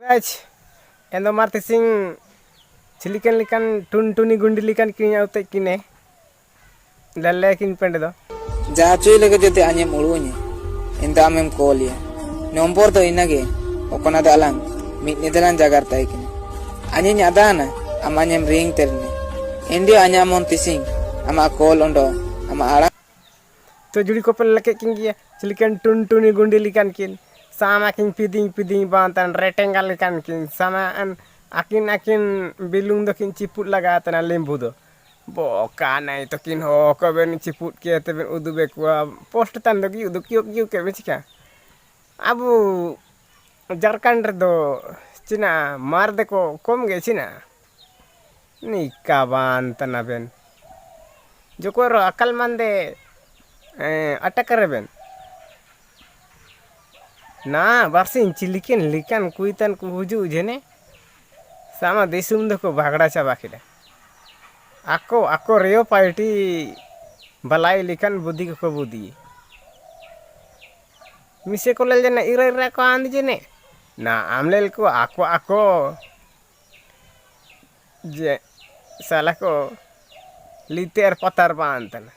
Guys, endo marte sing cilikan likan tuni gundi likan kini auto kine lalle kin pende do Jacuy lagi jadi anyem ulunya inda amem kolia nombor to inage okona dalang mit nidalan jakarta ikine anye nyadana ama anyem ring terni indio anya monti sing ama call ondo ama ala to judi ko pel lake kin gia cilikan tuni gundi likan kin sama kin piding bantan rectangle likan kin sama an akin bilung do kin ciput laga tana lembu do boka nai to kin ho ko ben ciput ke te ben udube ko post tan do gi udu kyu ke mechika abu Jharkhand do Cina mar de ko kom ge Cina ni kaban tana ben jokoro akal mande attack करे ben ना बारसिंग चिलिकन लिकन कुइतन कुहुजु जेने sama desum do ko bagda cha bakile ako reo party balai likan budi ko budi mise ko lel jena ira ko andi jene na amlel ko ako je sala ko liter patar bantan